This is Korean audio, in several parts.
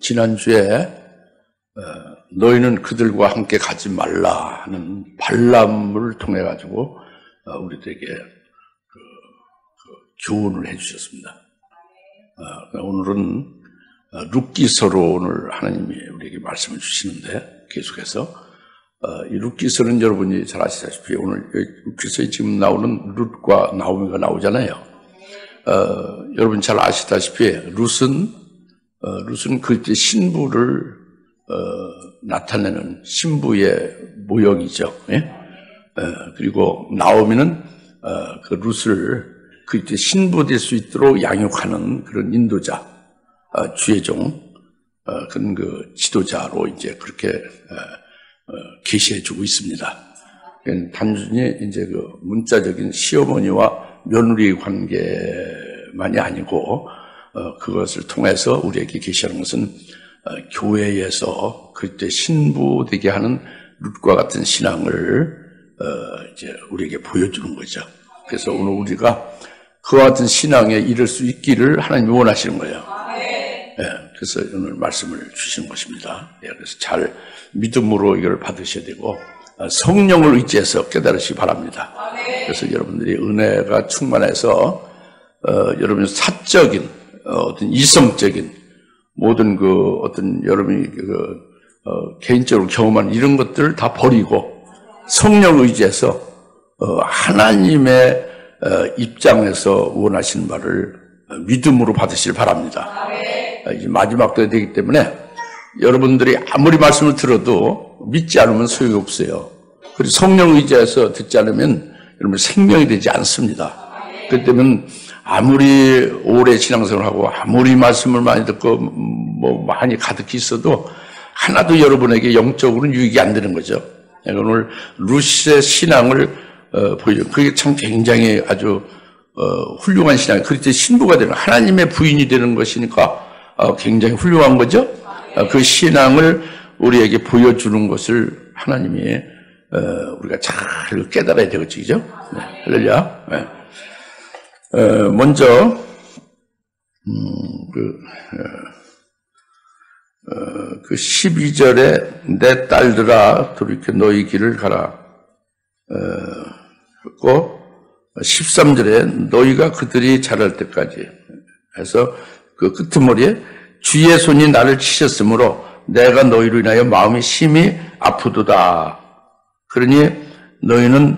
지난주에 너희는 그들과 함께 가지 말라 하는 발람을 통해 가지고 우리들에게 교훈을 해주셨습니다. 오늘은 룻기서로 오늘 하나님이 우리에게 말씀을 주시는데, 계속해서 이 룻기서는 여러분이 잘 아시다시피 오늘 룻기서에 지금 나오는 룻과 나오미가 나오잖아요. 여러분 잘 아시다시피 룻은 그때 신부를 나타내는 신부의 모형이죠. 예? 그리고 나오미는 그 룻을 그때 신부 될 수 있도록 양육하는 그런 인도자, 주의 종, 그런 그 지도자로 이제 그렇게 계시해주고 있습니다. 단순히 이제 그 문자적인 시어머니와 며느리 관계만이 아니고, 그것을 통해서 우리에게 계시하는 것은 교회에서 그때 신부 되게 하는 룻과 같은 신앙을 이제 우리에게 보여주는 거죠. 그래서 오늘 우리가 그와 같은 신앙에 이를 수 있기를 하나님이 원하시는 거예요. 네, 그래서 오늘 말씀을 주시는 것입니다. 네, 그래서 잘 믿음으로 이걸 받으셔야 되고 성령을 의지해서 깨달으시기 바랍니다. 그래서 여러분들이 은혜가 충만해서 여러분의 사적인 어떤 이성적인 모든 그 어떤 여러분이 개인적으로 경험한 이런 것들을 다 버리고 성령을 의지해서 하나님의 입장에서 원하시는 말을 믿음으로 받으시길 바랍니다. 이제 마지막 때가 되기 때문에 여러분들이 아무리 말씀을 들어도 믿지 않으면 소용이 없어요. 그리고 성령 의지해서 듣지 않으면 여러분 생명이 되지 않습니다. 그렇기 때문에 아무리 오래 신앙생활을 하고 아무리 말씀을 많이 듣고 뭐 많이 가득히 있어도 하나도 여러분에게 영적으로는 유익이 안 되는 거죠. 오늘 룻의 신앙을 보여줘. 그게 참 굉장히 아주 훌륭한 신앙. 그렇게 신부가 되는, 하나님의 부인이 되는 것이니까 굉장히 훌륭한 거죠. 그 신앙을 우리에게 보여주는 것을 하나님이 우리가 잘 깨달아야 되겠죠, 그죠? 네, 할렐루야. 네. 먼저 그 12절에 내 딸들아 돌이켜 너희 길을 가라. 그리고 13절에 너희가 그들이 자랄 때까지 해서 그 끄트머리에 주의 손이 나를 치셨으므로 내가 너희로 인하여 마음이 심히 아프도다. 그러니 너희는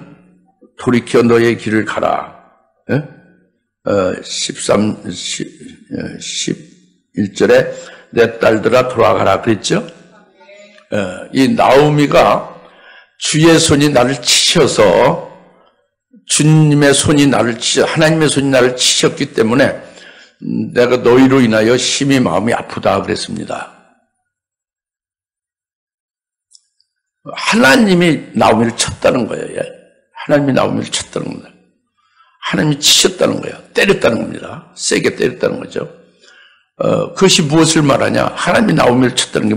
돌이켜 너희의 길을 가라. 11절에 내 딸들아 돌아가라 그랬죠. 이 나오미가 주의 손이 나를 치셔서 주님의 손이 나를 하나님의 손이 나를 치셨기 때문에 내가 너희로 인하여 심히 마음이 아프다 그랬습니다. 하나님이 나오미를 쳤다는 거예요. 하나님이 나오미를 쳤다는 겁니다. 하나님이 치셨다는 거예요. 때렸다는 겁니다. 세게 때렸다는 거죠. 그것이 무엇을 말하냐? 하나님이 나오미를 쳤다는 게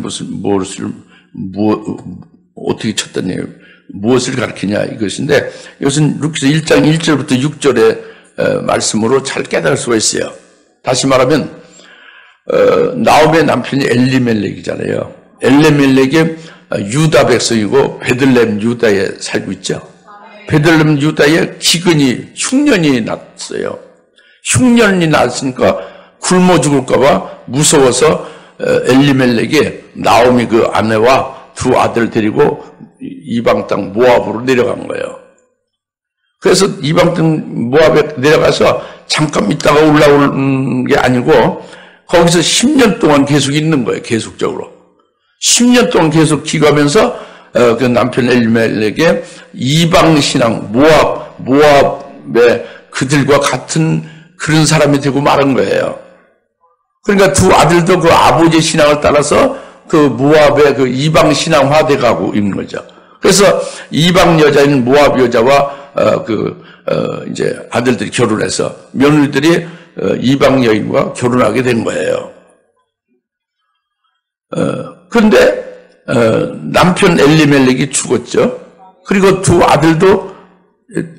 어떻게 쳤다냐? 무엇을 가르치냐 이것인데, 이것은 룻기서 1장 1절부터 6절의 말씀으로 잘 깨달을 수가 있어요. 다시 말하면 나오미의 남편이 엘리멜렉이잖아요. 엘리멜렉이 유다 백성이고 베들레헴 유다에 살고 있죠. 베들레헴 유다에 기근이 흉년이 났어요. 흉년이 났으니까 굶어 죽을까 봐 무서워서 엘리멜렉이 나오미 그 아내와 두 아들 데리고 이방 땅 모압으로 내려간 거예요. 그래서 이방 땅 모압에 내려가서 잠깐 있다가 올라오는 게 아니고 거기서 10년 동안 계속 있는 거예요. 계속적으로 10년 동안 계속 기가면서 그 남편 엘리멜렉의 이방 신앙 모압의 그들과 같은 그런 사람이 되고 말은 거예요. 그러니까 두 아들도 그 아버지의 신앙을 따라서 그 모압의 그 이방 신앙화돼 가고 있는 거죠. 그래서 이방 여자인 모압 여자와 이제 아들들이 결혼해서 며느리들이 이방 여인과 결혼하게 된 거예요. 그런데 남편 엘리멜렉이 죽었죠. 그리고 두 아들도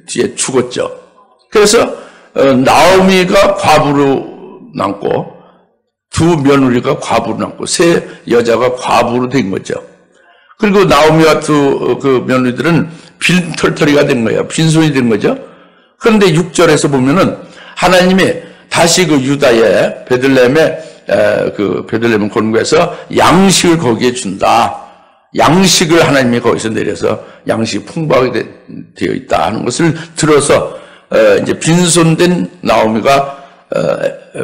뒤에 죽었죠. 그래서 나오미가 과부로 남고 두 며느리가 과부로 남고 세 여자가 과부로 된 거죠. 그리고 나오미와 두 그 며느리들은 빈털터리가 된 거예요. 빈손이 된 거죠. 그런데 6절에서 보면은 하나님이 다시 그 유다의 베들레헴 본국에서 양식을 거기에 준다. 양식을 하나님이 거기서 내려서 양식이 풍부하게 되어 있다 하는 것을 들어서 이제 빈손된 나오미가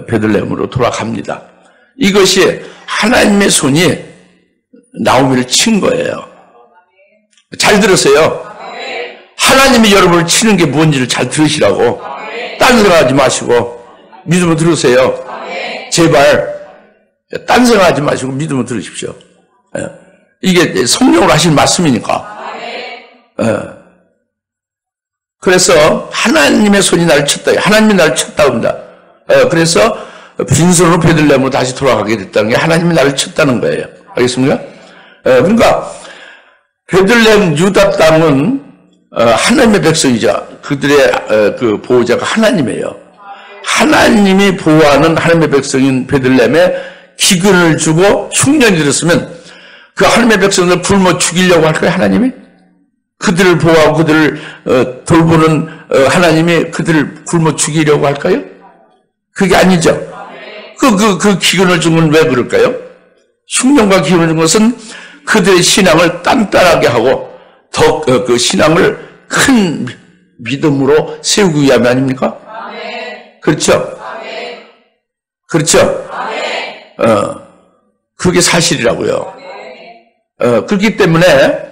베들레헴으로 돌아갑니다. 이것이 하나님의 손이 나오미를 친 거예요. 잘 들으세요. 하나님이 여러분을 치는 게 뭔지를 잘 들으시라고. 딴 생각하지 마시고 믿음을 들으세요. 제발 딴 생각하지 마시고 믿음을 들으십시오. 이게 성령으로 하신 말씀이니까. 그래서 하나님의 손이 나를 쳤다. 하나님이 나를 쳤다 합니다. 그래서 빈손으로 베들레헴으로 다시 돌아가게 됐다는 게 하나님이 나를 쳤다는 거예요. 알겠습니까? 그러니까 베들레헴 유다 땅은 하나님의 백성이죠. 그들의 그 보호자가 하나님이에요. 하나님이 보호하는 하나님의 백성인 베들레헴에 기근을 주고 흉년이 들었으면 그 하나님의 백성을 굶어 죽이려고 할까요? 하나님이? 그들을 보호하고 그들을 돌보는 하나님이 그들을 굶어 죽이려고 할까요? 그게 아니죠. 그 기근을 준 건 왜 그럴까요? 흉년과 기근을 준 것은 그들의 신앙을 단단하게 하고 더 그 신앙을 큰 믿음으로 세우기 위함이 아닙니까? 그렇죠? 그렇죠? 그게 사실이라고요. 그렇기 때문에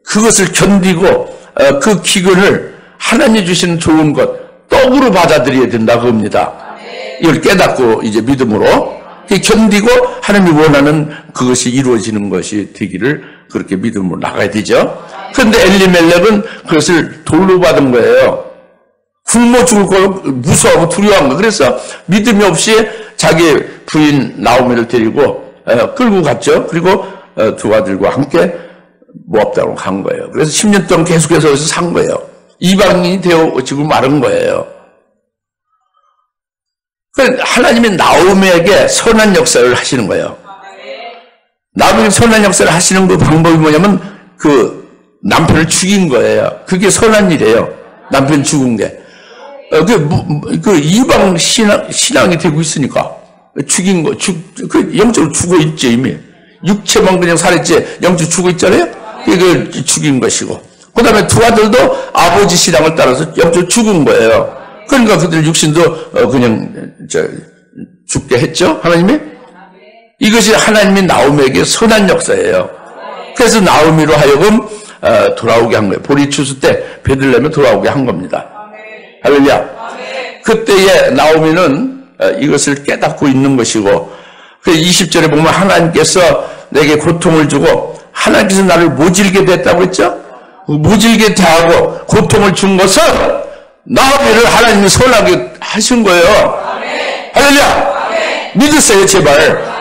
그것을 견디고 그 기근을 하나님이 주시는 좋은 것 떡으로 받아들여야 된다 그겁니다. 이걸 깨닫고 이제 믿음으로 견디고 하나님이 원하는 그것이 이루어지는 것이 되기를 그렇게 믿음으로 나가야 되죠. 그런데 엘리멜렉은 그것을 돌로 받은 거예요. 굶어 죽을 걸 무서워하고 두려워한 거. 그래서 믿음이 없이 자기 부인 나오미를 데리고 끌고 갔죠. 그리고 두 아들과 함께 모압 땅으로 간 거예요. 그래서 10년 동안 계속해서 여기서 산 거예요. 이방인이 되어 지금 마른 거예요. 하나님이 나오미에게 선한 역사를 하시는 거예요. 나오미에게 선한 역사를 하시는 그 방법이 뭐냐면 그 남편을 죽인 거예요. 그게 선한 일이에요. 남편 죽은 게. 그 이방 신앙이 되고 있으니까 죽인 거, 영적으로 죽어 있죠 이미. 육체만 그냥 살았지 영적으로 죽어 있잖아요. 이걸 죽인 것이고. 그 다음에 두 아들도 아버지 신앙을 따라서 영적으로 죽은 거예요. 그러니까 그들 육신도 그냥 죽게 했죠 하나님이. 이것이 하나님이 나오미에게 선한 역사예요. 그래서 나오미로 하여금 돌아오게 한 거예요. 보리 추수 때 베들레헴에 돌아오게 한 겁니다. 할렐루야. 그때에 나오미는 이것을 깨닫고 있는 것이고, 20절에 보면 하나님께서 내게 고통을 주고 하나님께서 나를 모질게 됐다고 했죠. 모질게 대하고 고통을 준 것은 나오미를 하나님이 선하게 하신 거예요. 할렐루야. 믿으세요 제발.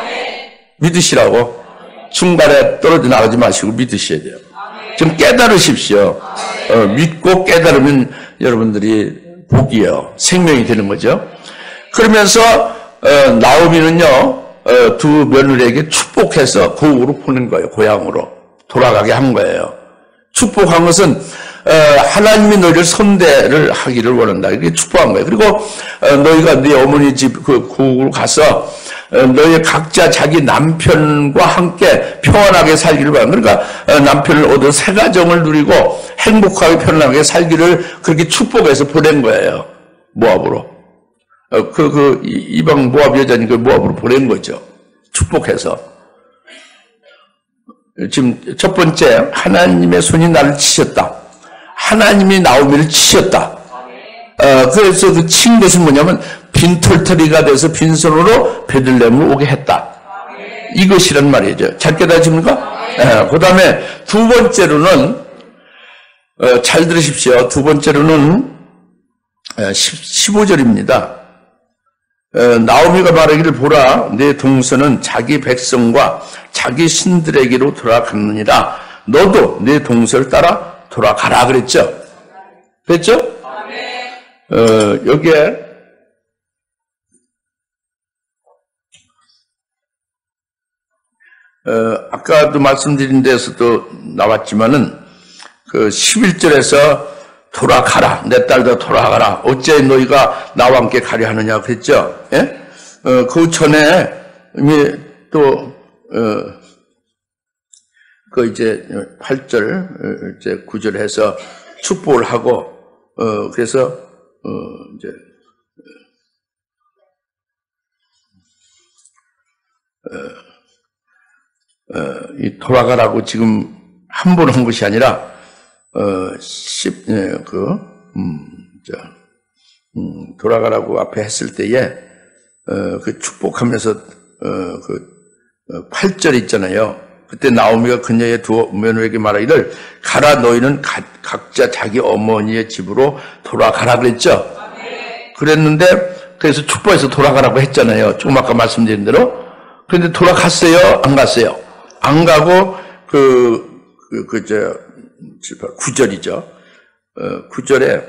믿으시라고. 중간에 떨어져 나가지 마시고 믿으셔야 돼요. 좀 깨달으십시오. 믿고 깨달으면 여러분들이 복이에요. 생명이 되는 거죠. 그러면서 나오미는요 두 며느리에게 축복해서 고국으로 보낸 거예요. 고향으로 돌아가게 한 거예요. 축복한 것은 하나님이 너희를 선대를 하기를 원한다. 이렇게 축복한 거예요. 그리고 너희가 네 어머니 집 그 고국으로 가서 너희 각자 자기 남편과 함께 평안하게 살기를 바란다. 그러니까 남편을 얻어 새 가정을 누리고 행복하게 편안하게 살기를 그렇게 축복해서 보낸 거예요. 모압으로. 이방 모압 여자니 그 모압으로 보낸 거죠. 축복해서. 지금 첫 번째, 하나님의 손이 나를 치셨다. 하나님이 나오미를 치셨다. 그래서 그 친 것은 뭐냐면 빈털터리가 돼서 빈손으로 베들레헴으로 오게 했다. 이것이란 말이죠. 잘 깨달으십니까? 그 다음에 두 번째로는 잘 들으십시오. 두 번째로는 15절입니다. 나오미가 말하기를 보라 내 동서는 자기 백성과 자기 신들에게로 돌아갔느니라. 너도 내 동서를 따라 돌아가라 그랬죠. 됐죠? 여기에 아까도 말씀드린 데서도 나왔지만은 그 11절에서 돌아가라. 내 딸도 돌아가라. 어째 너희가 나와 함께 가려 하느냐 그랬죠. 예? 그 전에 이미 또 그 이제 8절 이제 9절 해서 축복을 하고 그래서 이제 이 돌아가라고 지금 한 번 한 것이 아니라 돌아가라고 앞에 했을 때에 그 축복하면서 그 8절 있잖아요. 그때 나오미가 그녀의 두 며느리에게 말하기를 가라 너희는 각자 자기 어머니의 집으로 돌아가라 그랬죠. 그랬는데 그래서 축복해서 돌아가라고 했잖아요. 조금 아까 말씀드린 대로. 그런데 돌아갔어요? 안 갔어요? 안 가고 9절이죠. 9절에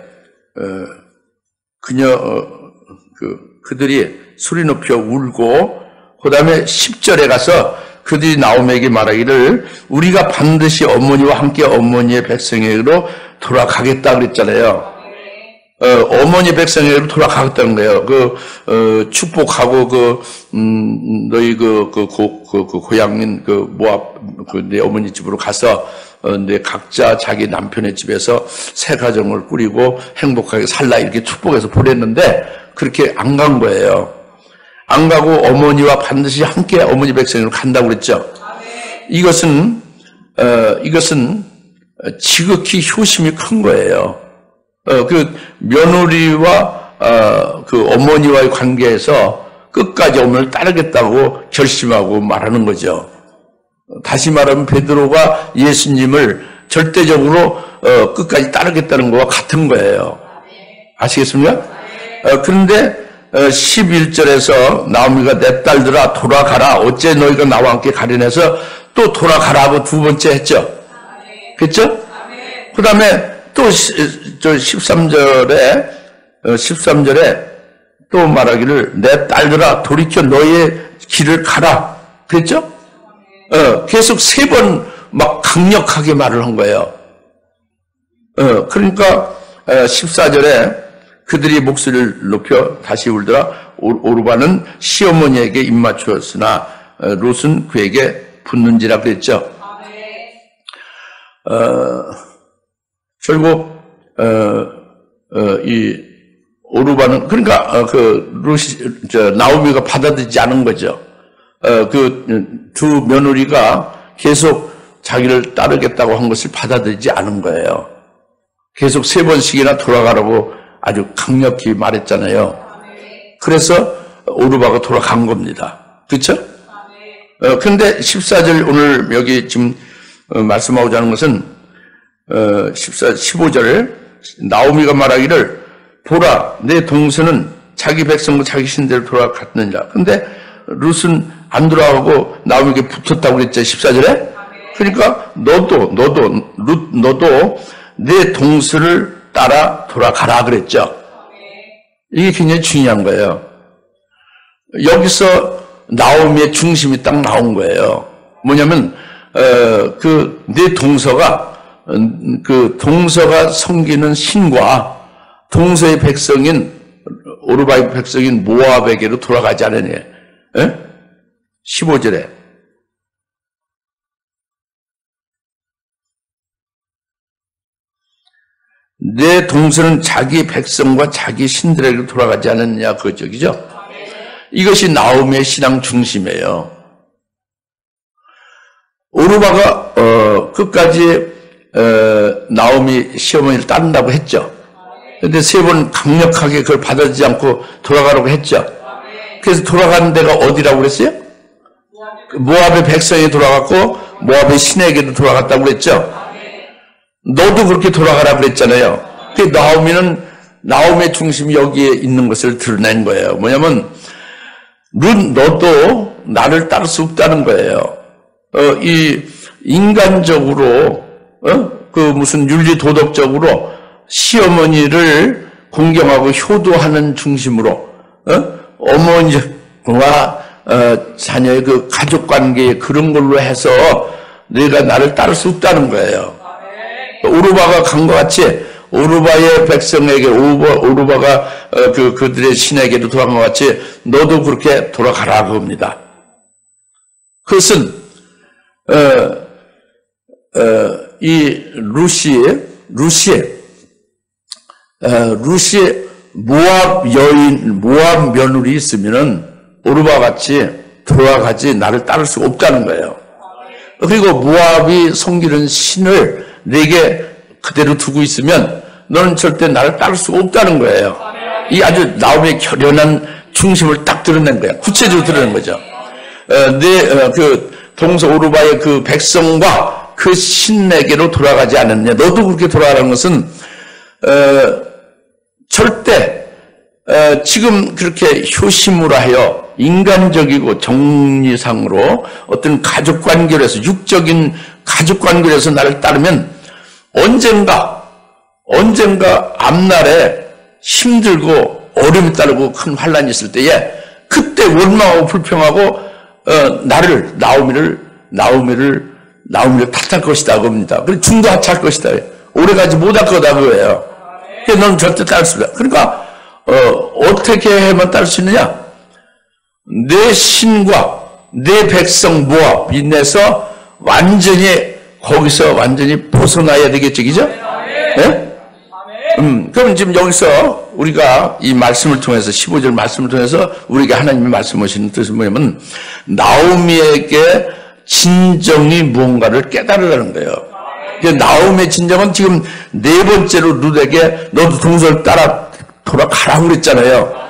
그들이 소리 높여 울고 그 다음에 10절에 가서 그들이 나오미에게 말하기를 우리가 반드시 어머니와 함께 어머니의 백성에게로 돌아가겠다 그랬잖아요. 어머니 백성에게로 돌아가겠다는 거예요. 축복하고 너희 고향인 모압 내 어머니 집으로 가서 내 각자 자기 남편의 집에서 새 가정을 꾸리고 행복하게 살라 이렇게 축복해서 보냈는데 그렇게 안 간 거예요. 안 가고 어머니와 반드시 함께 어머니 백성으로 간다고 그랬죠. 이것은 지극히 효심이 큰 거예요. 그 며느리와 그 어머니와의 관계에서 끝까지 어머니를 따르겠다고 결심하고 말하는 거죠. 다시 말하면 베드로가 예수님을 절대적으로 끝까지 따르겠다는 것과 같은 거예요. 아시겠습니까? 그런데 11절에서 나오미가 내 딸들아 돌아가라. 어째 너희가 나와 함께 가려내서 또 돌아가라 하고 두 번째 했죠. 그렇죠? 그 다음에 또 13절에 또 말하기를 내 딸들아 돌이켜 너희의 길을 가라. 그랬죠? 계속 세 번 막 강력하게 말을 한 거예요. 그러니까 14절에 그들이 목소리를 높여 다시 울더라. 오르바는 시어머니에게 입맞추었으나 롯은 그에게 붙는지라 그랬죠. 결국 이 오르바는 그러니까 나오미가 받아들이지 않은 거죠. 그 두 며느리가 계속 자기를 따르겠다고 한 것을 받아들이지 않은 거예요. 계속 세 번씩이나 돌아가라고 아주 강력히 말했잖아요. 그래서 오르바가 돌아간 겁니다. 그렇죠? 그런데 14절 오늘 여기 지금 말씀하고자 하는 것은 15절 나오미가 말하기를 보라 내 동서는 자기 백성과 자기 신대로 돌아갔느니라. 그런데 룻은 안 돌아가고 나오미에게 붙었다고 그랬죠. 14절에. 그러니까 너도 내 동서를 따라 돌아가라 그랬죠. 이게 굉장히 중요한 거예요. 여기서 나오미의 중심이 딱 나온 거예요. 뭐냐면 내 동서가 섬기는 신과 동서의 백성인 오르바의 백성인 모압에게로 돌아가지 않으니. 15절에 내 동서는 자기 백성과 자기 신들에게로 돌아가지 않았느냐 그거죠. 그죠? 이것이 나오미의 신앙 중심이에요. 오르바가 끝까지 나오미 시어머니를 따른다고 했죠. 그런데 세 번 강력하게 그걸 받아들이지 않고 돌아가라고 했죠. 그래서 돌아가는 데가 어디라고 그랬어요? 모압의 백성에 돌아갔고 모압의 신에게도 돌아갔다고 그랬죠. 너도 그렇게 돌아가라 그랬잖아요. 그 나오미의 중심이 여기에 있는 것을 드러낸 거예요. 뭐냐면 너도 나를 따를 수 없다는 거예요. 이 인간적으로 무슨 윤리 도덕적으로 시어머니를 공경하고 효도하는 중심으로 어머니와 자녀의 그 가족 관계에 그런 걸로 해서 너희가 나를 따를 수 없다는 거예요. 오르바가 간 것 같이 오르바의 백성에게 오르바가 그들의 신에게로 돌아간 것 같이 너도 그렇게 돌아가라고 합니다. 그것은 이 루시의 모압 여인, 모압 며느리 있으면은 오르바 같이 돌아가지 나를 따를 수가 없다는 거예요. 그리고 모압이 섬기는 신을 내게 그대로 두고 있으면 너는 절대 나를 따를 수가 없다는 거예요. 이 아주 나옴의 결연한 중심을 딱 드러낸 거야. 구체적으로 드러낸 거죠. 그 동서 오르바의 그 백성과 그 신에게로 돌아가지 않았냐. 너도 그렇게 돌아가는 것은 절대 지금 그렇게 효심으로 하여 인간적이고 정리상으로 어떤 가족관계로서 육적인 가족관계로서 나를 따르면 언젠가 앞날에 힘들고 어려움이 따르고 큰 환란이 있을 때에 그때 원망하고 불평하고 나오미를 탓할 것이다 그럽니다. 그리고 중도하차할 것이다. 오래가지 못할 거다 그거예요. 그래서 너는 절대 따를 수 없다. 그러니까 어떻게 해야만 따를 수 있느냐? 내 신과 내 백성 모압 인해서 거기서 완전히 벗어나야 되겠죠, 그죠? 네? 그럼 지금 여기서 우리가 이 말씀을 통해서 15절 말씀을 통해서 우리에게 하나님이 말씀하시는 뜻은 뭐냐면 나오미에게 진정이 무언가를 깨달으라는 거예요. 나오미의 진정은 지금 네 번째로 룻에게 너도 동서를 따라 돌아가라고 그랬잖아요.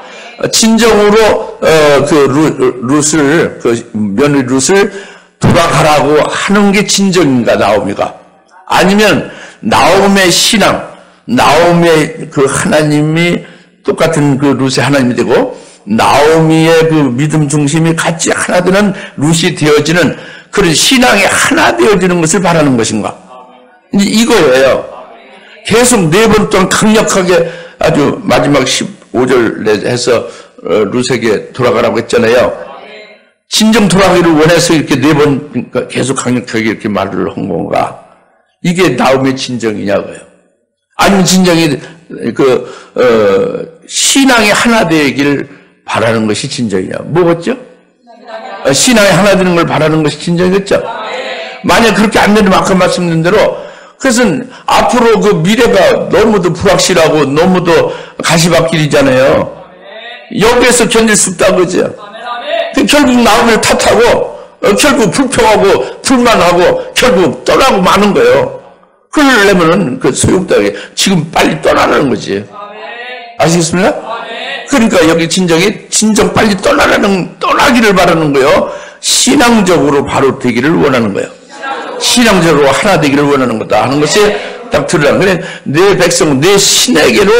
진정으로 그 며느리 룻을 돌아가라고 하는 게 진정인가 나오미가? 아니면 나오미의 신앙, 나오미의 그 하나님이 똑같은 그 룻의 하나님이 되고 나오미의 그 믿음 중심이 같이 하나 되는 룻이 되어지는 그런 신앙이 하나 되어지는 것을 바라는 것인가? 이거예요. 계속 네 번 동안 강력하게 아주 마지막 15절 해서 룻에게 돌아가라고 했잖아요. 진정 돌아가기를 원해서 이렇게 네 번 계속 강력하게 이렇게 말을 한 건가? 이게 나오미의 진정이냐고요. 아니면 진정이 신앙이 하나 되기를 바라는 것이 진정이냐? 뭐겠죠? 신앙이 하나 되는 걸 바라는 것이 진정이겠죠? 만약 그렇게 안 되면 아까 말씀드린 대로 그것은 앞으로 그 미래가 너무도 불확실하고 너무도 가시밭길이잖아요. 여기에서 견딜 수 없다 그죠? 결국 나오미를 탓하고 결국 불평하고 불만하고 결국 떠나고 마는 거예요. 그러려면은 그 소용없다. 지금 빨리 떠나라는 거지. 아시겠습니까? 그러니까 여기 진정 빨리 떠나기를 바라는 거예요. 신앙적으로 바로 되기를 원하는 거예요. 신앙적으로 하나 되기를 원하는 거다 하는 것이 딱 드러나는 거예요. 내 백성, 내 신에게로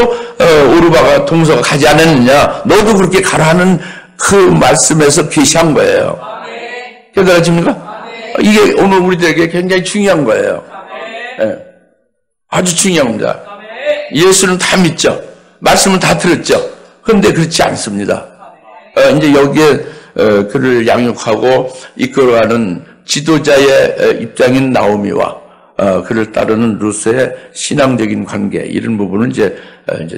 오르바가 동서가 가지 않았느냐. 너도 그렇게 가라 하는 그 말씀에서 계시한 거예요. 깨달아집니까? 이게 오늘 우리들에게 굉장히 중요한 거예요. 네. 아주 중요한 겁니다. 예수는 다 믿죠. 말씀은 다 들었죠. 그런데 그렇지 않습니다. 이제 여기에 그를 양육하고 이끌어가는 지도자의 입장인 나오미와 그를 따르는 룻의 신앙적인 관계 이런 부분은 이제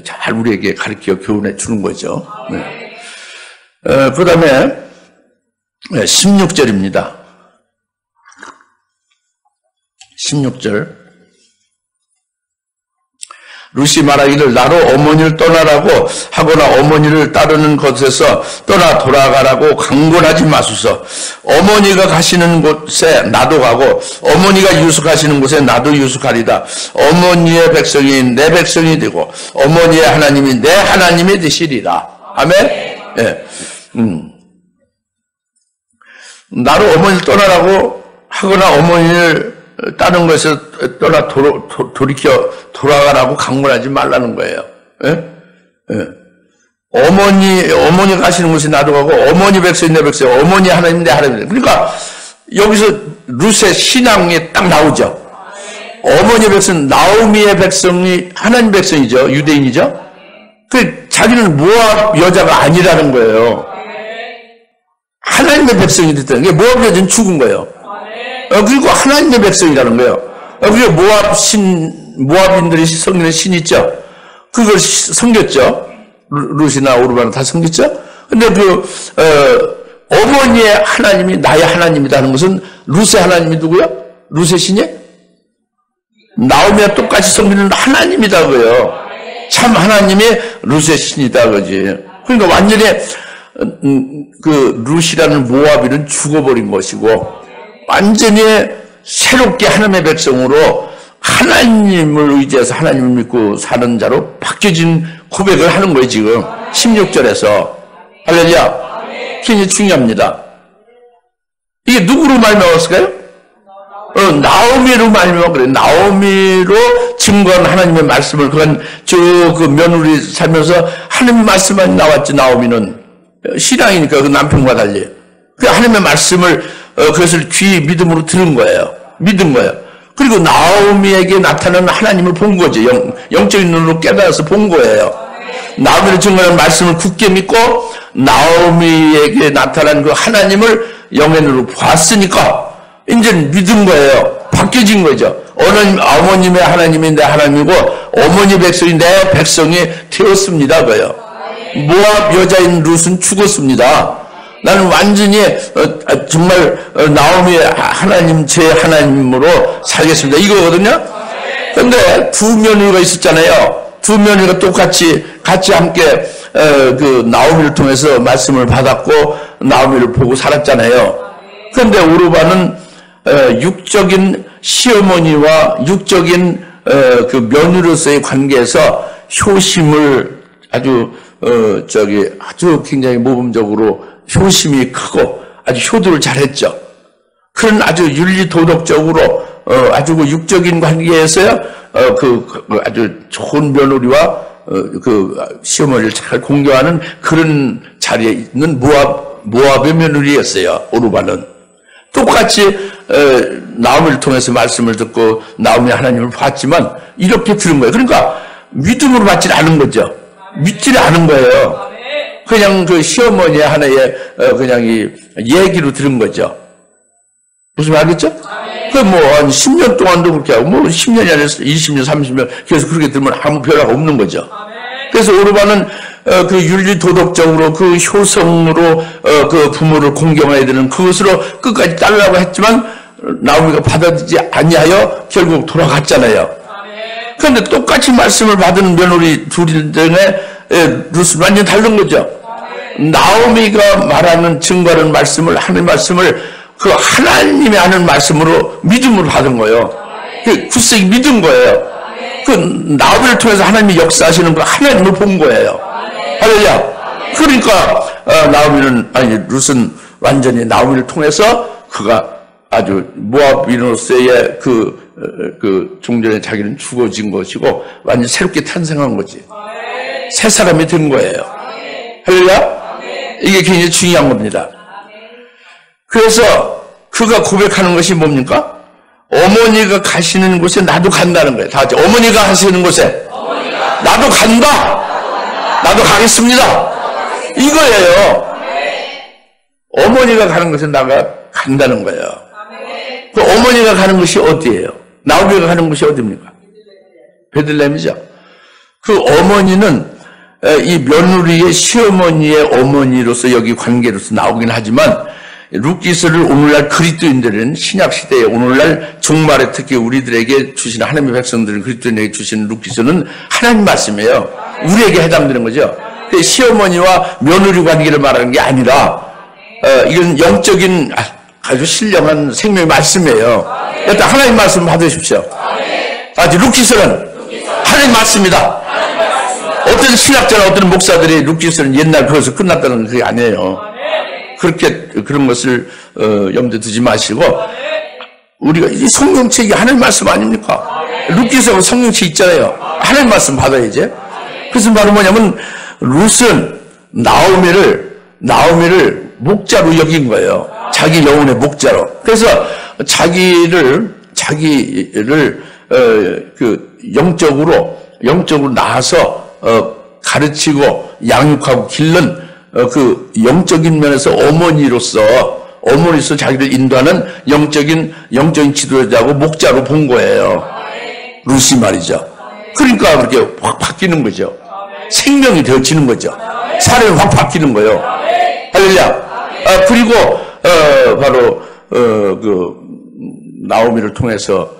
잘 우리에게 가르쳐 교훈해 주는 거죠. 네. 그 다음에 16절입니다. 16절 룻이 말하기를 나로 어머니를 떠나라고 하거나 어머니를 따르는 곳에서 떠나 돌아가라고 강권하지 마소서. 어머니가 가시는 곳에 나도 가고 어머니가 유숙하시는 곳에 나도 유숙하리다. 어머니의 백성이 내 백성이 되고 어머니의 하나님이 내 하나님이 되시리라. 아멘. 네. 나로 어머니를 떠나라고 하거나 어머니를 다른 것에서 떠나 돌아가라고 강권하지 말라는 거예요. 예? 예. 어머니가 가시는 곳에 나도 가고 어머니 백성이 내 백성, 어머니 하나님 내 하나님. 그러니까 여기서 룻의 신앙이 딱 나오죠. 어머니 백성, 나오미의 백성이 하나님 백성이죠. 유대인이죠. 그 자기는 모압 여자가 아니라는 거예요. 하나님의 백성이 됐다는 게 모압 여자는 죽은 거예요. 그리고 하나님의 백성이라는 거예요. 그리고 모압인들이 섬기는 신 있죠. 그걸 섬겼죠. 룻이나 오르바나 다 섬겼죠. 근데 어머니의 하나님이 나의 하나님이다 하는 것은 룻의 하나님이 누구야? 룻의 신이? 나오미와 똑같이 섬기는 하나님이다고요. 참 하나님이 룻의 신이다 그지. 그러니까 완전히 그 룻이라는 모압인은 죽어버린 것이고 완전히 새롭게 하나님의 백성으로 하나님을 의지해서 하나님을 믿고 사는 자로 바뀌어진 고백을 하는 거예요 지금 16절에서. 할렐루야. 굉장히 중요합니다. 이게 누구로 말미암았을까요? 나오미로 말미암아 그래. 나오미로 증거한 하나님의 말씀을 그간 그 며느리 살면서 하나님의 말씀만 나왔지. 나오미는 신앙이니까 그 남편과 달리 그 하나님의 말씀을 그것을 귀 믿음으로 들은 거예요. 믿은 거예요. 그리고 나오미에게 나타나는 하나님을 본 거죠. 영적인 눈으로 깨달아서 본 거예요. 나오미를 증거하는 말씀을 굳게 믿고 나오미에게 나타난 그 하나님을 영의 눈으로 봤으니까 이제 믿은 거예요. 바뀌어진 거죠. 어머님의 하나님이 내 하나님이고 어머니 백성이 내 백성이 되었습니다. 그요. 모압 여자인 룻은 죽었습니다. 나는 완전히 정말 나오미의 하나님 제 하나님으로 살겠습니다. 이거거든요. 그런데 두 며느리가 있었잖아요. 두 며느리가 똑같이 같이 함께 그 나오미를 통해서 말씀을 받았고 나오미를 보고 살았잖아요. 그런데 오르바는 육적인 시어머니와 육적인 그 며느리로서의 관계에서 효심을 아주 아주 굉장히 모범적으로 효심이 크고 아주 효도를 잘했죠. 그런 아주 윤리도덕적으로 아주 그 육적인 관계에서요 아주 좋은 며느리와 그 시어머니를 잘 공경하는 그런 자리에 있는 모압의 며느리였어요. 오르바는 똑같이 나오미를 통해서 말씀을 듣고 나오미 하나님을 봤지만 이렇게 들은 거예요. 그러니까 믿음으로 받지 않은 거죠. 믿지를 않은 거예요. 그냥 그 시어머니의 하나의 그냥 이 얘기로 들은 거죠. 무슨 말 알겠죠? 그 뭐 한 10년 동안도 그렇게 하고 뭐 10년이 아니라 20년, 30년 계속 그렇게 들으면 아무 변화가 없는 거죠. 그래서 오르바는 그 윤리 도덕적으로 그 효성으로 그 부모를 공경해야 되는 그것으로 끝까지 따르려고 했지만 나오미가 받아들이지 아니하여 결국 돌아갔잖아요. 그런데 똑같이 말씀을 받은 며느리 둘인데 룻은 완전히 다른 거죠. 나오미가 말하는 증거하는 말씀을 하는 말씀을 그 하나님이 하는 말씀으로 믿음으로 받은 거예요. 굳세게 믿은 거예요. 그 나오미를 통해서 하나님이 역사하시는 그 하나님을 본 거예요. 할렐루야. 그러니까 룻은 완전히 나오미를 통해서 그가 아주 모압인으로서의 그 종전에 자기는 죽어진 것이고 완전히 새롭게 탄생한 거지. 새 사람이 된 거예요. 할렐루야. 이게 굉장히 중요한 겁니다. 그래서 그가 고백하는 것이 뭡니까? 어머니가 가시는 곳에 나도 간다는 거예요. 다 같이 어머니가 하시는 곳에 나도 간다. 나도 가겠습니다. 이거예요. 어머니가 가는 곳에 나가 간다는 거예요. 그 어머니가 가는 곳이 어디예요? 나오미가 가는 곳이 어디입니까? 베들레헴이죠. 그 어머니는 이 며느리의 시어머니의 어머니로서 여기 관계로서 나오긴 하지만 룻기서를 오늘날 그리스도인들은 신약시대에 오늘날 종말에 특히 우리들에게 주시는 하나님의 백성들은 그리스도인에게 주시는 룻기서는 하나님 말씀이에요. 우리에게 해당되는 거죠. 시어머니와 며느리 관계를 말하는 게 아니라 이건 영적인 아주 신령한 생명의 말씀이에요. 일단 하나님 말씀 받으십시오. 아직 룻기서는 하나님 말씀이다. 어떤 신학자나 어떤 목사들이 룻기서는 옛날 그것을 끝났다는 그게 아니에요. 그렇게 그런 것을 염두에 두지 마시고 우리가 이 성경책이 하나님 말씀 아닙니까? 룻기서가 성경책 있잖아요. 하나님 말씀 받아야지. 그래서 바로 뭐냐면 룻은 나오미를 목자로 여긴 거예요. 자기 영혼의 목자로. 그래서 자기를 그 영적으로 낳아서 가르치고 양육하고 기른 그 영적인 면에서 어머니로서 자기를 인도하는 영적인 지도자하고 목자로 본 거예요. 루시 말이죠. 그러니까 그렇게 확 바뀌는 거죠. 생명이 되어지는 거죠. 사람이 확 바뀌는 거예요. 할렐루야. 그리고 바로 그 나오미를 통해서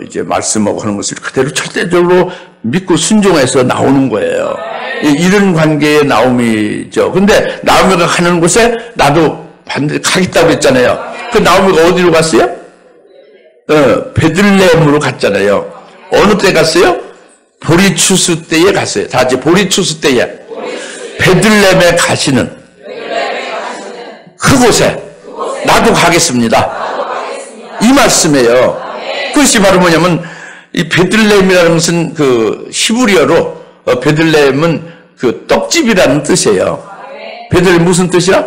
이제 말씀하고 하는 것을 그대로 절대적으로 믿고 순종해서 나오는 거예요. 이런 관계의 나오미죠. 근데 나오미가 가는 곳에 나도 반드시 가겠다고 했잖아요. 그 나오미가 어디로 갔어요? 베들레헴으로 갔잖아요. 어느 때 갔어요? 보리추수 때에 갔어요. 다 같이 보리추수 때에 베들레헴에 가시는 그곳에 나도 가겠습니다. 이 말씀이에요. 그것이 바로 뭐냐면 이 베들레헴이라는 것은 그 히브리어로 베들레헴은 그 떡집이라는 뜻이에요. 베들레헴 무슨 뜻이야?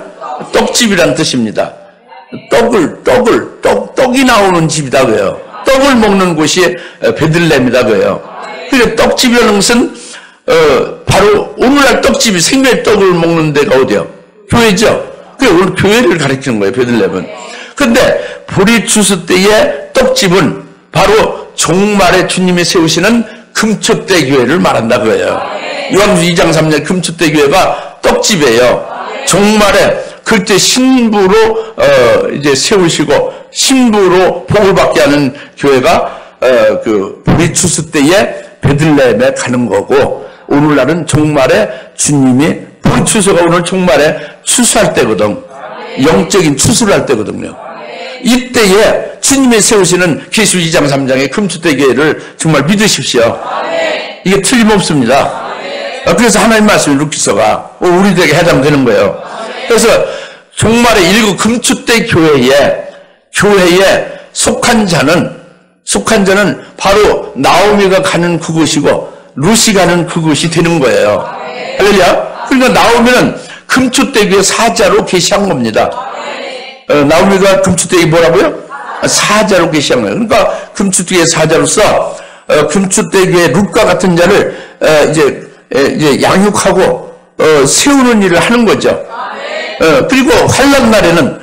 떡집이라는 뜻입니다. 떡이 나오는 집이다 그래요. 떡을 먹는 곳이 베들레헴이다 그래요. 그래서 떡집이라는 것은 바로 오늘날 떡집이 생명의 떡을 먹는 데가 어디요? 교회죠. 그래 오늘 교회를 가리키는 거예요. 베들레헴은. 근데 보리추수 때의 떡집은 바로 종말에 주님이 세우시는 금초대 교회를 말한다 그래요. 요한복음 2장 3절 금초대 교회가 떡집이에요. 종말에 그때 신부로 이제 세우시고 신부로 복을 받게 하는 교회가 그 보리추수 때에 베들레헴에 가는 거고, 오늘날은 종말에 주님이 보리추수가 오늘 종말에 추수할 때거든. 영적인 추수를 할 때거든요. 이때에 주님이 세우시는 계시록 2장 3장의 금초대 교회를 정말 믿으십시오. 이게 틀림없습니다. 그래서 하나님 말씀 루키서가 우리들에게 해당되는 거예요. 그래서 종말의 일곱 금초대 교회에 속한 자는 바로 나오미가 가는 그곳이고 루시 가는 그곳이 되는 거예요. 할렐루야. 그러니까 나오미는 금초대 교회 사자로 계시한 겁니다. 나오미가 금초대에 뭐라고요? 사자로 계시한 거예요. 그러니까 금초대의 사자로서 금초대 교회 룻과 같은 자를 이제 양육하고 세우는 일을 하는 거죠. 그리고 환난 날에는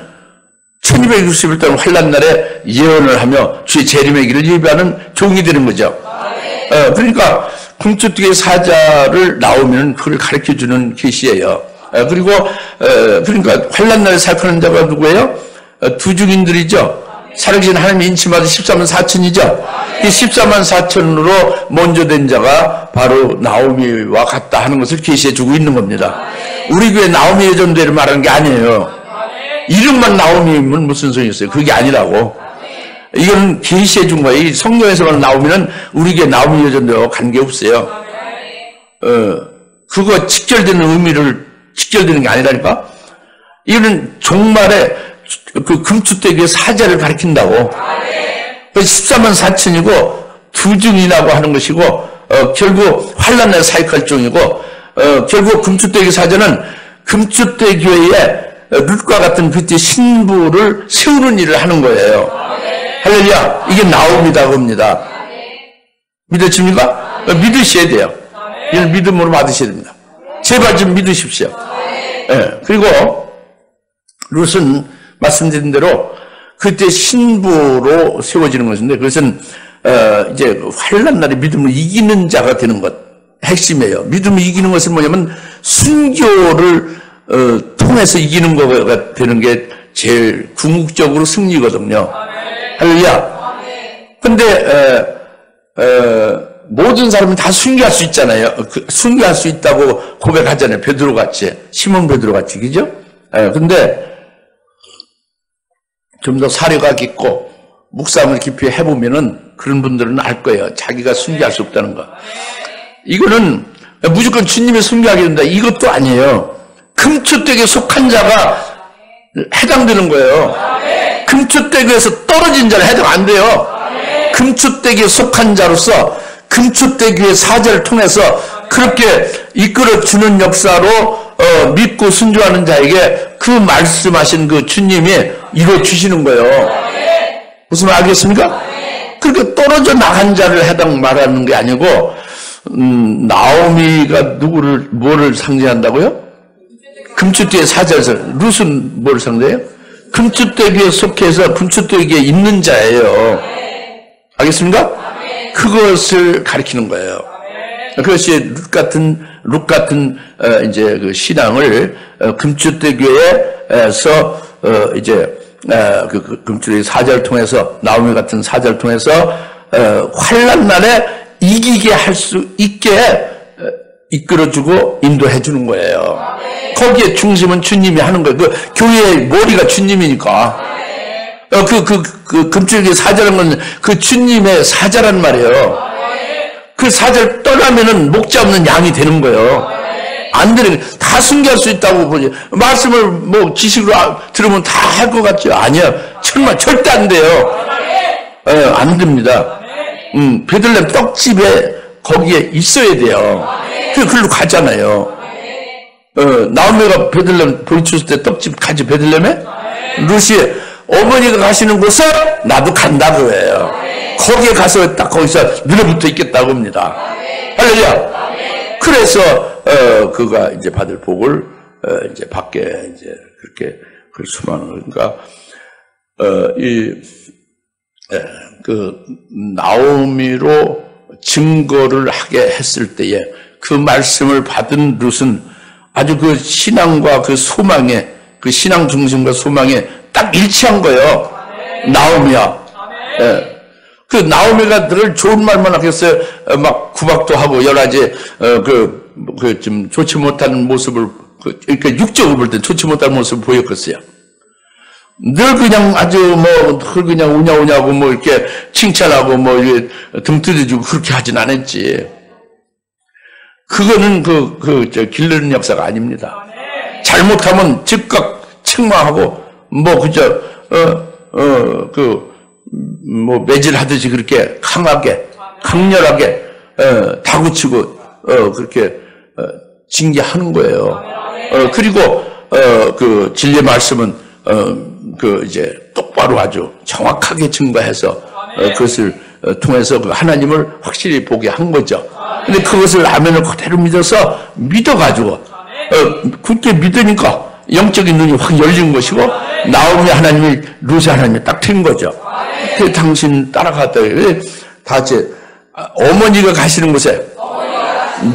1261년 환난 날에 예언을 하며 주의 재림의 길을 예비하는 종이 되는 거죠. 그러니까 금초대의 사자를 나오면 그걸 가르쳐주는 계시예요. 그리고 그러니까 환난 날에 살펴는 자가 누구예요? 두 증인들이죠. 살아계신 하나님의 인침받은 14만 4천이죠. 이 14만 4천으로 먼저 된 자가 바로 나오미와 같다 하는 것을 계시해주고 있는 겁니다. 우리 교회 나오미 여전대를 말하는 게 아니에요. 이름만 나오미면 무슨 소용이 있어요? 그게 아니라고. 이건 계시해준 거예요. 이 성경에서만 나오미는 우리 교회 나오미 여전대와 관계없어요. 그거 직결되는 게 아니라니까. 이거는 종말에 그 금초대 교회 사자를 가리킨다고. 14만 4천이고 두 증이라고 하는 것이고 결국 환난의 사역할 종이고 결국 금초대 교회 사자는 금초대 교회에 룻과 같은 그때 신부를 세우는 일을 하는 거예요. 할렐루야. 이게 나옵니다 겁니다. 믿으십니까? 믿으셔야 돼요. 이걸 믿음으로 받으셔야 됩니다. 제발 좀 믿으십시오. 그리고 룻은 말씀드린 대로 그때 신부로 세워지는 것인데, 그것은 이제 환난 날에 믿음을 이기는 자가 되는 것, 핵심이에요. 믿음을 이기는 것은 뭐냐면 순교를 통해서 이기는 거가 되는 게 제일 궁극적으로 승리거든요. 할렐루야. 근데 모든 사람은 다 순교할 수 있잖아요. 순교할 수 있다고 고백하잖아요. 베드로 같이, 시몬 베드로 같이, 그죠? 근데 좀 더 사려가 깊고 묵상을 깊이 해보면은 그런 분들은 알 거예요. 자기가 순교할 수 없다는 거. 이거는 무조건 주님이 순교하게 된다, 이것도 아니에요. 금초대교에 속한 자가 해당되는 거예요. 금초대교에서 떨어진 자는 해당 안 돼요. 금초대교에 속한 자로서 금초대교의 사자를 통해서 그렇게 이끌어주는 역사로 믿고 순종하는 자에게 그 말씀하신 그 주님이 이루어주시는 거예요. 무슨 말 알겠습니까? 그렇게 떨어져 나간 자를 해당 말하는 게 아니고 나오미가 뭐를 상징한다고요? 금추대기의 사자에서 룻은 뭘 상대해요? 금추대기에 속해서 금추대기에 있는 자예요. 알겠습니까? 그것을 가리키는 거예요. 그것이 룻 같은 이제 그 신앙을 금추대교에서 이제 그 금추대교 사자를 통해서 나오미 같은 사자를 통해서 환난 날에 이기게 할 수 있게 이끌어주고 인도해 주는 거예요. 거기에 중심은 주님이 하는 거예요. 그 교회의 머리가 주님이니까. 그 금추대교 사자라는 건 그 주님의 사자란 말이에요. 그 사자를 떠나면은 목자 없는 양이 되는 거예요. 안 되는, 다 숨겨할 수 있다고 보지. 말씀을 뭐 지식으로 들으면 다 할 것 같죠? 아니야. 절대 안 돼요. 안 됩니다. 베들레헴 떡집에 거기에 있어야 돼요. 그걸로 가잖아요. 나오미가 베들레헴 보이쳤을 때 떡집 가지, 베들레헴에? 룻이 어머니가 가시는 곳에 나도 간다 그거예요. 거기에 가서 딱 거기서 늘어붙어 있겠다고 합니다. 할렐루야. 그래서 그가 이제 받을 복을 이제 받게 이제 그렇게 그 수많은 그러니까 그 나오미로 증거를 하게 했을 때에 그 말씀을 받은 룻은 아주 그 신앙과 그 소망에 그 신앙 중심과 소망에 딱 일치한 거예요. 나오미야. 예. 그 나오미가 늘 좋은 말만 하겠어요. 막 구박도 하고 여러 가지 좀 좋지 못한 모습을 그러니까 육적으로 볼 때 좋지 못한 모습을 보였겠어요. 늘 그냥 아주 뭐 그냥 우냐우냐고 뭐 이렇게 칭찬하고 뭐 이렇게 등 두드려주고 그렇게 하진 않았지. 그거는 기르는 역사가 아닙니다. 잘못하면 즉각 책망하고 뭐 그저 뭐 매질하듯이 그렇게 강하게 강렬하게 다구치고 그렇게 징계하는 거예요. 그리고 그 진리의 말씀은 이제 똑바로 아주 정확하게 증거해서 그것을 통해서 그 하나님을 확실히 보게 한 거죠. 근데 그것을 아멘을 그대로 믿어서 믿어가지고 그렇게 믿으니까 영적인 눈이 확 열린 것이고 나오미 하나님이 룻이 하나님이 딱 튼 거죠. 그 당신 따라갔다. 다 이제 어머니가 가시는 곳에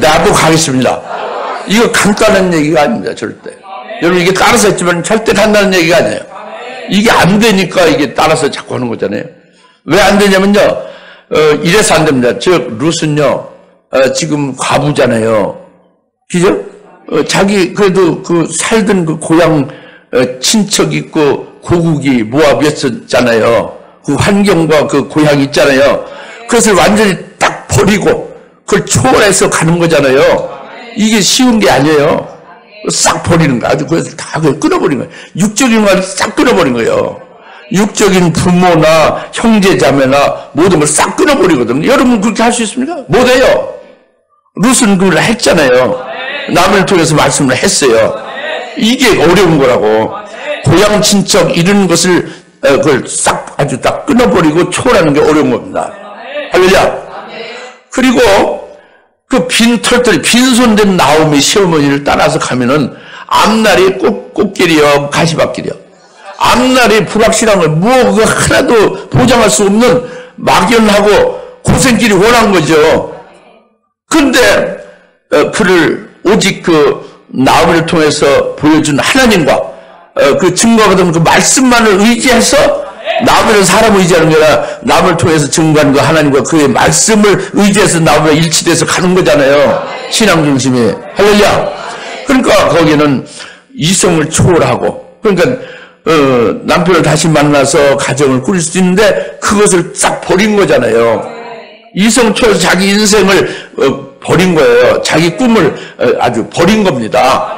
나도 가겠습니다. 이거 간단한 얘기가 아닙니다. 절대. 여러분 이게 따라서 했지만 절대 간단한 얘기가 아니에요. 이게 안 되니까 이게 따라서 자꾸 하는 거잖아요. 왜 안 되냐면요. 이래서 안 됩니다. 즉 룻은요. 지금 과부잖아요. 그죠? 자기 그래도 그 살던 그 고향 친척 있고 고국이 모압이었잖아요. 그 환경과 그 고향이 있잖아요. 그것을 완전히 딱 버리고 그걸 초월해서 가는 거잖아요. 이게 쉬운 게 아니에요. 싹 버리는 거. 아주 그것을 다 끊어버린 거예요. 육적인 걸 싹 끊어버린 거예요. 육적인 부모나 형제 자매나 모든 걸 싹 끊어버리거든요. 여러분 그렇게 할 수 있습니까? 못해요. 룻은 그걸 했잖아요. 남을 통해서 말씀을 했어요. 이게 어려운 거라고. 고향 친척 이런 것을 그걸 싹 아주 딱 끊어버리고 초월하는 게 어려운 겁니다. 할렐루야. 그리고 그 빈털털이 빈손된 나오미 시어머니를 따라서 가면은 앞날이 꽃길이요 가시밭길이요. 앞날이 불확실한 걸 뭐 그거 하나도 보장할 수 없는 막연하고 고생길이 원한 거죠. 근데 그를 오직 그 나오미를 통해서 보여준 하나님과 그 증거받은 그 말씀만을 의지해서 나오미는 사람을 의지하는 게 아니라 나오미를 통해서 증거한 그 하나님과 그의 말씀을 의지해서 나오미가 일치돼서 가는 거잖아요. 신앙 중심이. 할렐루야. 그러니까 거기는 이성을 초월하고 그러니까 남편을 다시 만나서 가정을 꾸릴 수 있는데 그것을 싹 버린 거잖아요. 이성 초월해서 자기 인생을 버린 거예요. 자기 꿈을 아주 버린 겁니다.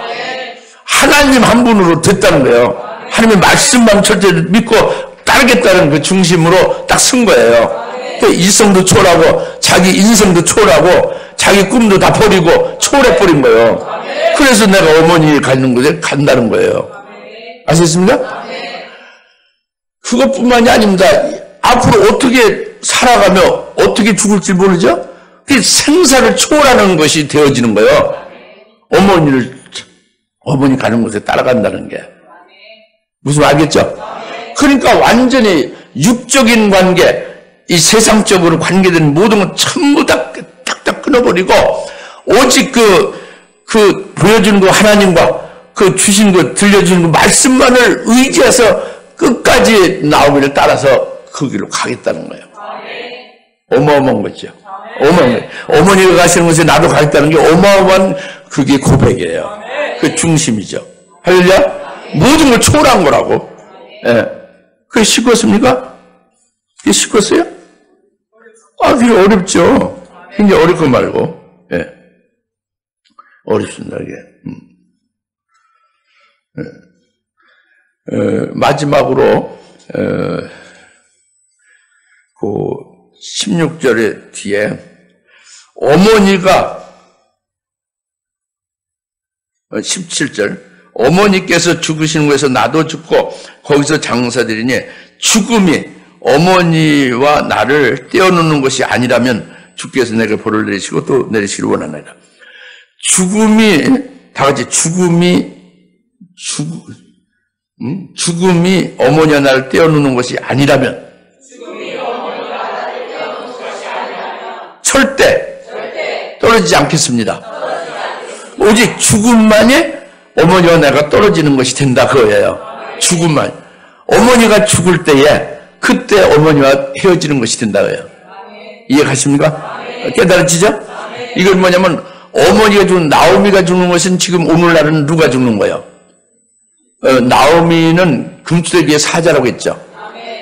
하나님 한 분으로 됐다는 거예요. 하나님의 말씀만 철저히 믿고 따르겠다는 그 중심으로 딱 쓴 거예요. 이성도 초월하고 자기 인생도 초월하고 자기 꿈도 다 버리고 초월해버린 거예요. 그래서 내가 어머니 가는 곳에 간다는 거예요. 아시겠습니까? 그것뿐만이 아닙니다. 앞으로 어떻게 살아가며 어떻게 죽을지 모르죠? 그 생사를 초월하는 것이 되어지는 거예요. 어머니 가는 곳에 따라간다는 게. 무슨 말 알겠죠? 그러니까 완전히 육적인 관계, 이 세상적으로 관계된 모든 건 전부 다 탁탁 끊어버리고 오직 그 보여주는 거 하나님과 그 주신 거 들려주는 거 말씀만을 의지해서 끝까지 나오미를 따라서 그 길로 가겠다는 거예요. 어마어마한 거죠. 어머니가 가시는 곳에 나도 가겠다는 게 어마어마한 그게 고백이에요. 그 중심이죠. 할렐루야? 모든 걸 초월한 거라고. 예. 그게 쉽겠습니까? 그게 쉽겠어요? 그게 어렵죠. 굉장히 어릴 거 말고. 예. 어렵습니다, 이게. 마지막으로, 그 16절의 뒤에 어머니가 17절 어머니께서 죽으시는 곳에서 나도 죽고 거기서 장사되리니 죽음이 어머니와 나를 떼어놓는 것이 아니라면 주께서 내게 벌을 내리시고 또 내리시기를 원하나이다. 죽음이 다 같이 죽음이 어머니와 나를 떼어놓는 것이 아니라면 절대 떨어지지 않겠습니다. 오직 죽음만이 어머니와 내가 떨어지는 것이 된다 그거예요. 죽음만. 어머니가 죽을 때에 그때 어머니와 헤어지는 것이 된다 그거예요. 이해가십니까? 깨달아지죠? 이건 뭐냐면 어머니가 죽는 나오미가 죽는 것은 지금 오늘날은 누가 죽는 거예요? 나오미는 금수대기의 사자라고 했죠.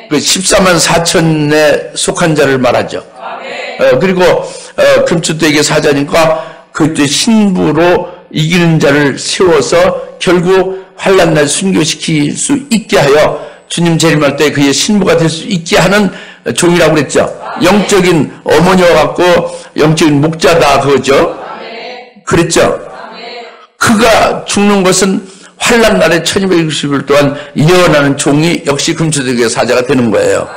그 14만 4천에 속한 자를 말하죠. 그리고 금수대기의 사자니까 그때 신부로 이기는 자를 세워서 결국 환난날 순교시킬 수 있게 하여 주님 재림할 때 그의 신부가 될 수 있게 하는 종이라고 그랬죠. 영적인 어머니와 같고 영적인 목자다 그거죠. 그랬죠. 그가 죽는 것은 환난날에 1260일 동안 예언하는 종이 역시 금수대기의 사자가 되는 거예요.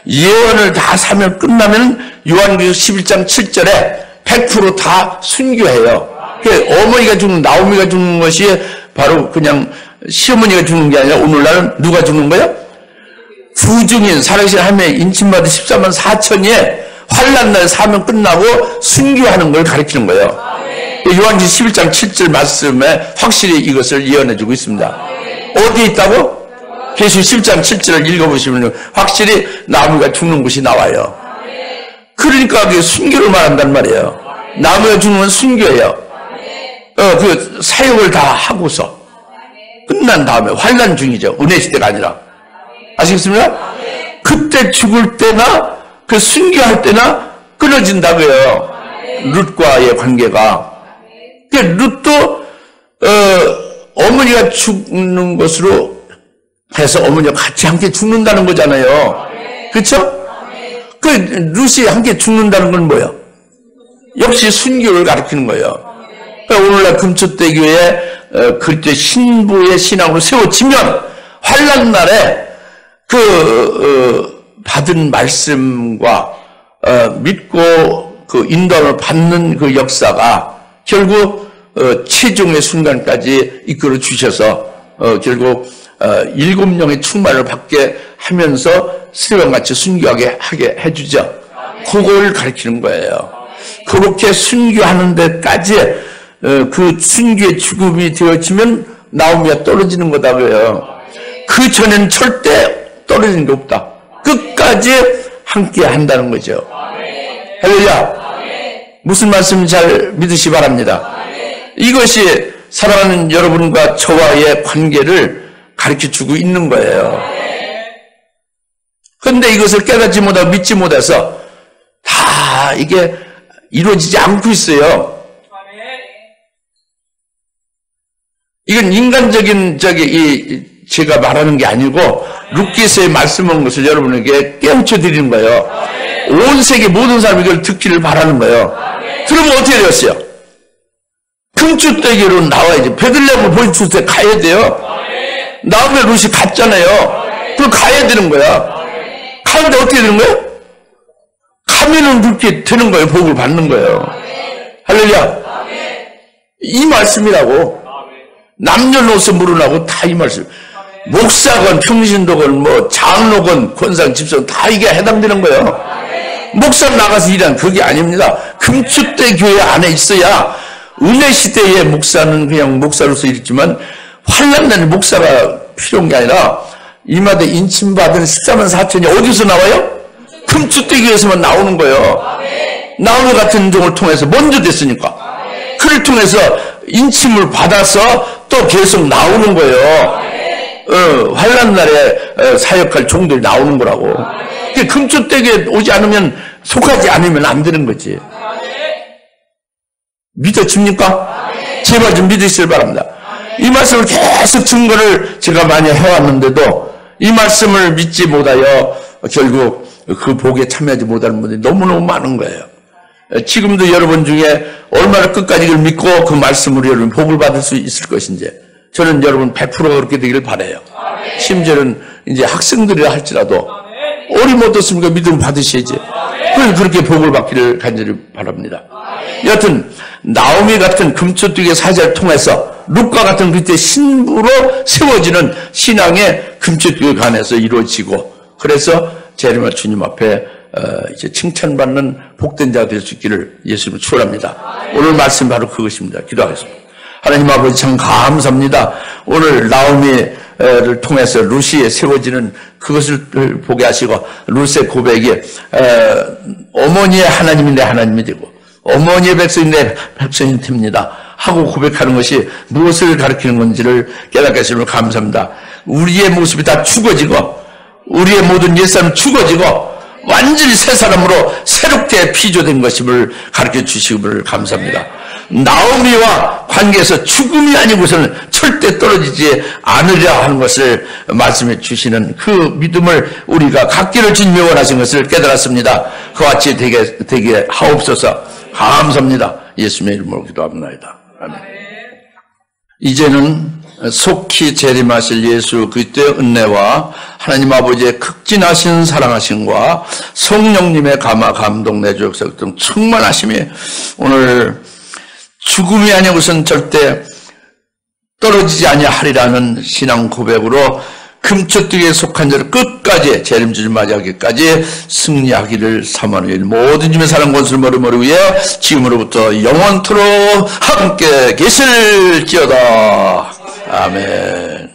예언을 다 사면 끝나면 요한계시록 11장 7절에 100% 다 순교해요. 어머니가 죽는, 나오미가 죽는 것이 바로 그냥 시어머니가 죽는 게 아니라 오늘날은 누가 죽는 거예요? 부증인, 살아계신 하나님의 인침받은 14만 4천이 환난날 사면 끝나고 순교하는 걸 가리키는 거예요. 요한계시록 11장 7절 말씀에 확실히 이것을 예언해주고 있습니다. 어디에 있다고? 계시록 11장 7절을 읽어보시면 확실히 나무가 죽는 곳이 나와요. 그러니까 그게 순교를 말한단 말이에요. 나무가 죽는 건 순교예요. 그 사역을 다 하고서 끝난 다음에 환난 중이죠. 은혜 시대가 아니라. 아시겠습니까? 그때 죽을 때나 그 순교할 때나 끊어진다고요. 룻과의 관계가. 룻도 어머니가 죽는 것으로 해서 어머니가 같이 함께 죽는다는 거잖아요. 그렇죠? 그 룻이 함께 죽는다는 건 뭐예요? 역시 순교를 가리키는 거예요. 오늘날 금초대교회 그때 신부의 신앙으로 세워지면 환난날에 받은 말씀과 믿고 그 인도를 받는 그 역사가 결국 최종의 순간까지 이끌어 주셔서 결국 7명의 충만을 받게 하면서 새벽같이 순교하게 하게 해주죠. 그걸 가리키는 거예요. 그렇게 순교하는 데까지 그 순교의 죽음이 되어지면 나오미가 떨어지는 거다고요. 그 전에는 절대 떨어지는 게 없다. 끝까지 함께 한다는 거죠. 할렐루야. 무슨 말씀 잘 믿으시 바랍니다. 이것이 사랑하는 여러분과 저와의 관계를 가르쳐주고 있는 거예요. 그런데 이것을 깨닫지 못하고 믿지 못해서 다 이게 이루어지지 않고 있어요. 이건 인간적인 제가 말하는 게 아니고 룻기서의 말씀한 것을 여러분에게 깨우쳐 드리는 거예요. 온 세계 모든 사람이 이걸 듣기를 바라는 거예요. 그러면 어떻게 되었어요? 금주대기로 나와야지. 베들레헴을 보여줄 때 가야 돼요. 나오면 룻이 갔잖아요. 그럼 가야 되는 거야. 가는데 어떻게 되는 거예요? 가면은 그렇게 되는 거예요. 복을 받는 거예요. 할렐루야. 이 말씀이라고. 남녀노소 물어나고 다 이 말씀. 목사건, 평신도건, 뭐 장로건, 권상, 집사건 다 이게 해당되는 거예요. 목사 나가서 일하는 그게 아닙니다. 금축대 교회 안에 있어야 은혜 시대의 목사는 그냥 목사로서 있지만 환난날에 목사가 필요한 게 아니라 이마대 인침받은 14만 4천이 어디서 나와요? 금축대 교회에서만 나오는 거예요. 나홀 같은 종을 통해서 먼저 됐으니까. 그를 통해서 인침을 받아서 또 계속 나오는 거예요. 환난날에 사역할 종들이 나오는 거라고. 금축대교에 오지 않으면, 속하지 않으면 안 되는 거지. 믿어집니까? 제발 좀 믿으시길 바랍니다. 이 말씀을 계속 증거를 제가 많이 해왔는데도 이 말씀을 믿지 못하여 결국 그 복에 참여하지 못하는 분들이 너무너무 많은 거예요. 지금도 여러분 중에 얼마나 끝까지 이걸 믿고 그 말씀으로 여러분 복을 받을 수 있을 것인지 저는 여러분 100%가 그렇게 되기를 바라요. 심지어는 이제 학생들이라 할지라도 어림없었습니까? 믿음 받으셔야지. 그렇게 복을 받기를 간절히 바랍니다. 여하튼 나오미 같은 금초뚝의 사자를 통해서 룻과 같은 그때 신부로 세워지는 신앙의 금초뚝에 관해서 이루어지고 그래서 재림할 주님 앞에 이제 칭찬받는 복된 자가 될 수 있기를 예수님을 축원합니다. 오늘 말씀 바로 그것입니다. 기도하겠습니다. 하나님 아버지 참 감사합니다. 오늘 나오미를 통해서 룻이 세워지는 그것을 보게 하시고 룻의 고백이 어머니의 하나님이 내 하나님이 되고 어머니의 백성이 내 백성이 됩니다 하고 고백하는 것이 무엇을 가리키는 건지를 깨닫게 하시면 감사합니다. 우리의 모습이 다 죽어지고 우리의 모든 옛사람이 죽어지고 완전히 새 사람으로 새롭게 피조된 것임을 가르쳐 주시기를 감사합니다. 나오미와 관계에서 죽음이 아니고서는 절대 떨어지지 않으려 하는 것을 말씀해 주시는 그 믿음을 우리가 갖기를 주님이 원하신 것을 깨달았습니다. 그와 같이 되게 하옵소서. 감사합니다. 예수님의 이름으로 기도합니다. 아멘. 이제는 속히 재림하실 예수 그리스도의 은혜와 하나님 아버지의 극진하신 사랑하심과 성령님의 감화 감동 내주 역사 등 충만하심이 오늘 죽음이 아니고선 절대 떨어지지 아니하리라는 신앙 고백으로 금초뚝에 속한 자를 끝까지 재림주를 맞이하기까지 승리하기를 사모하는 모든 주의 사랑 권수를 머리머리 위에 지금으로부터 영원토록 함께 계실지어다. 아멘.